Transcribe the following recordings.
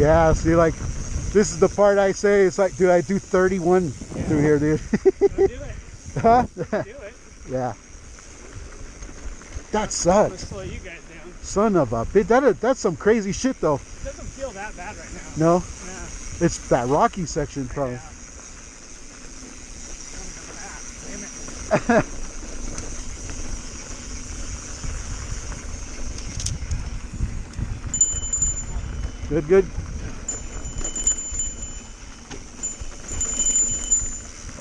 Yeah, see, like, this is the part I say, it's like, dude, I do 31 through here, dude. Go do it. Huh? Do it. Yeah. That sucks. I'm gonna slow you guys down. Son of a bitch. That's some crazy shit, though. It doesn't feel that bad right now. No? Nah. It's that rocky section, probably. Yeah. Good, good.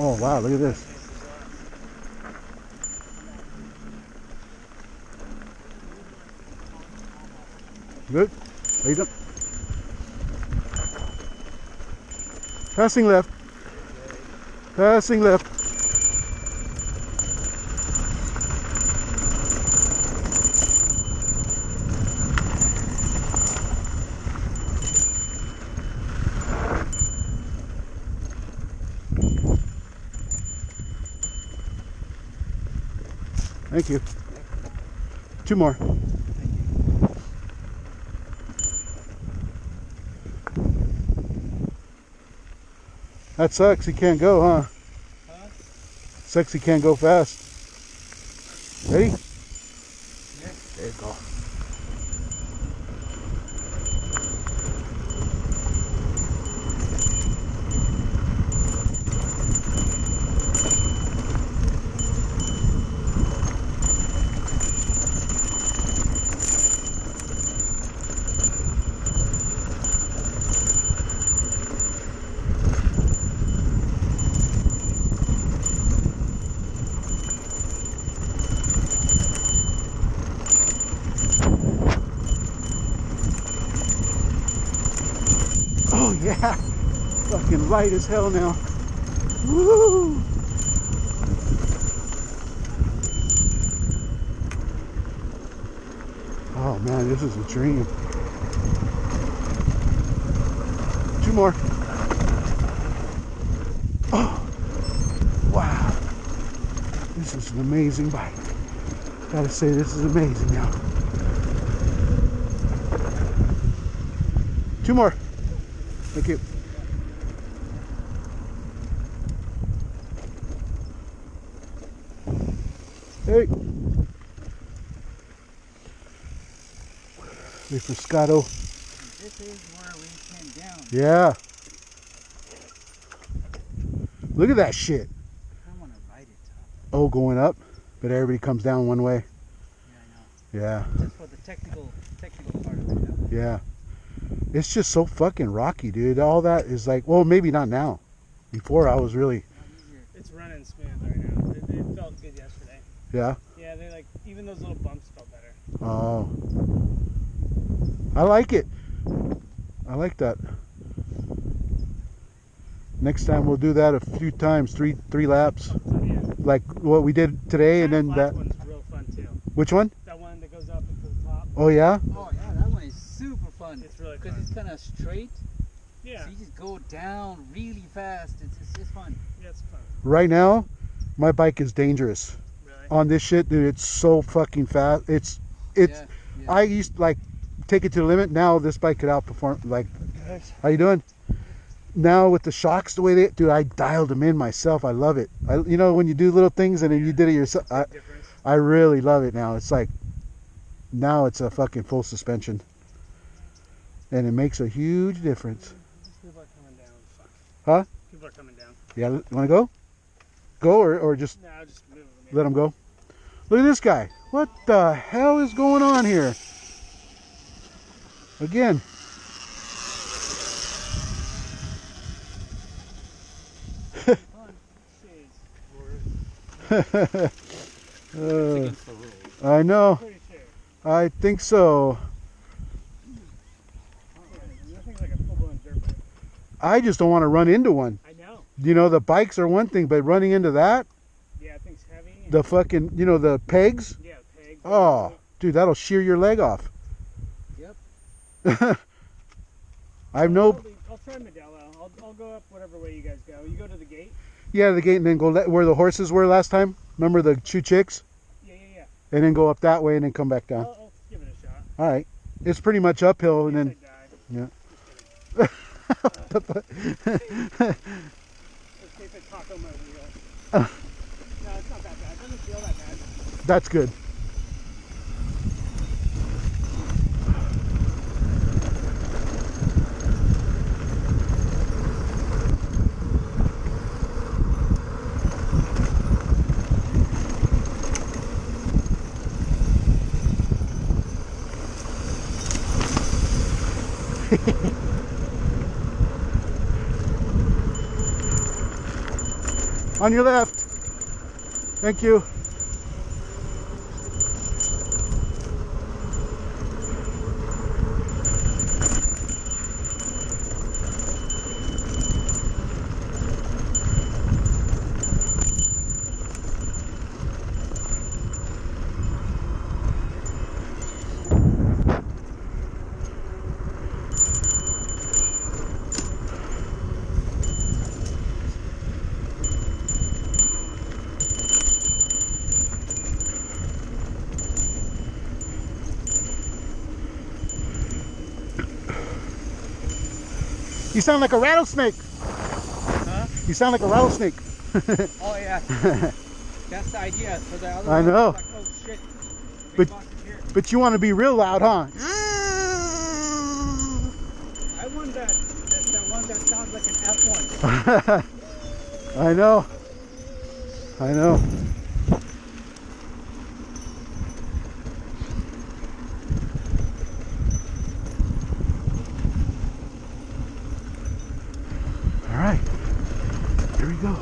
Oh, wow, look at this. Good. There you go. Passing left. Passing left. Thank you. 2 more. That sucks, he can't go, huh? Sucks he can't go fast. Ready? Yeah. There you go. Oh yeah, fucking light as hell now. Woo! Oh man, this is a dream. 2 more. Oh, wow. This is an amazing bike. Gotta say, this is amazing now. 2 more. Thank you. Hey. Wait for Scotto. This is where we came down. Yeah. Look at that shit. I want to ride it up. Oh, going up, but everybody comes down one way. Yeah, I know. Yeah. Just for the technical part of it. Yeah. It's just so fucking rocky, dude. All that is like, well, maybe not now. Before I was really. It's running smooth right now. It felt good yesterday. Yeah. Yeah, they like, even those little bumps felt better. Oh. I like it. I like that. Next time we'll do that a few times, three laps, So, yeah. like what we did today, and then That that. one's real fun too. Which one? That one that goes up into the top. Oh yeah. Oh yeah, that one is super fun. It's really because fun. it's kind of straight. Yeah. So you just go down really fast. It's just fun. Yeah, it's fun. Right now, my bike is dangerous. Really. On this shit, dude, it's so fucking fast. It's. Yeah. I used to, like, take it to the limit. Now this bike could outperform. Like, how you doing? Now with the shocks the way they, dude, I dialed them in myself. I love it. You know, when you do little things and then you did it yourself. Difference. I really love it now. It's like, now it's a fucking full suspension, and it makes a huge difference. People are coming down. Fuck. Huh? People are coming down. Yeah. Want to go? Go or just No, just move them. let them go. Look at this guy. What the hell is going on here? Again. I know. Pretty sure. I think so. Nothing's like a full-blown dirt bike. I just don't want to run into one. I know. You know, the bikes are one thing, but running into that, Yeah, thing's heavy. the fucking, you know, the pegs. Yeah, peg. Oh, dude, that'll shear your leg off. Yep. I've no. I'll try Medela. I'll go up whatever way you guys go. You go to the gate? Yeah, the gate, and then go where the horses were last time. Remember the 2 chicks? Yeah. And then go up that way and then come back down. I'll give it a shot. All right. It's pretty much uphill, and then Guy. yeah. Let's see if it's taco mode real. No, it's not that bad. It doesn't feel that bad. That's good. On your left. Thank you. You sound like a rattlesnake. Huh? You sound like a rattlesnake. Oh yeah. That's the idea. So the other I one know. is like, oh shit. Big But- boss is here. But you want to be real loud, huh? I want that one that sounds like an F1. I know. I know. All right. Here we go.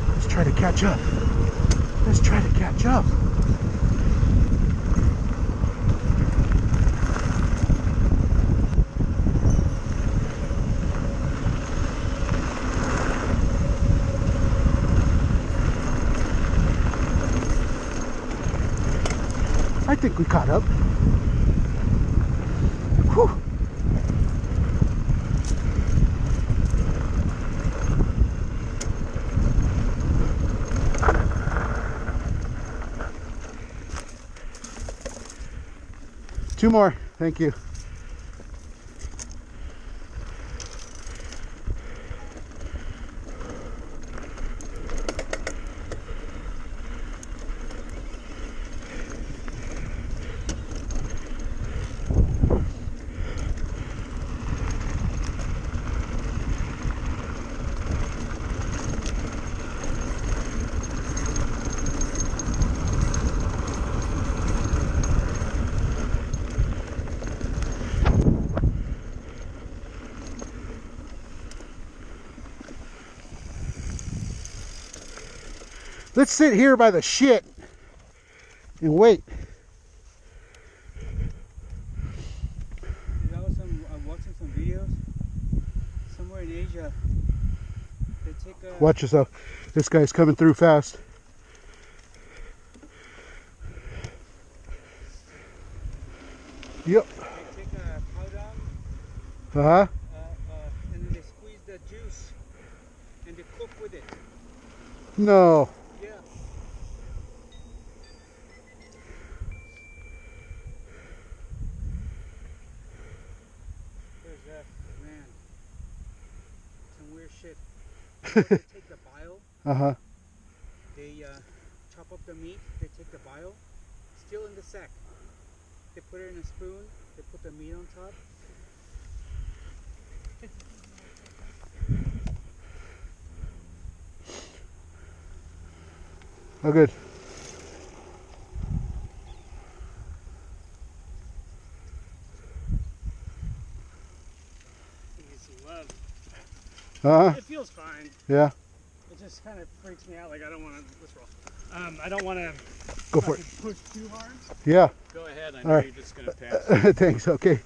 Let's try to catch up. Let's try to catch up. I think we caught up. Whew. Two more, thank you. Let's sit here by the shit and wait. I was watching some videos. Somewhere in Asia, they take a... Watch yourself. This guy's coming through fast. Yep. They take a cow dung, Uh-huh. and then they squeeze the juice, and they cook with it. No. Yeah. There's that, man. Some weird shit. They take the bile, Uh-huh. they chop up the meat, they take the bile, still in the sack. They put it in a spoon, they put the meat on top. Oh, good. It's love. Uh-huh. It feels fine. Yeah. It just kind of freaks me out. Like I don't want to. Let's roll. I don't want to Go for it. push too hard. Yeah. Go ahead. I All know right. you're just gonna pass. Thanks. Okay.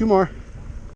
2 more.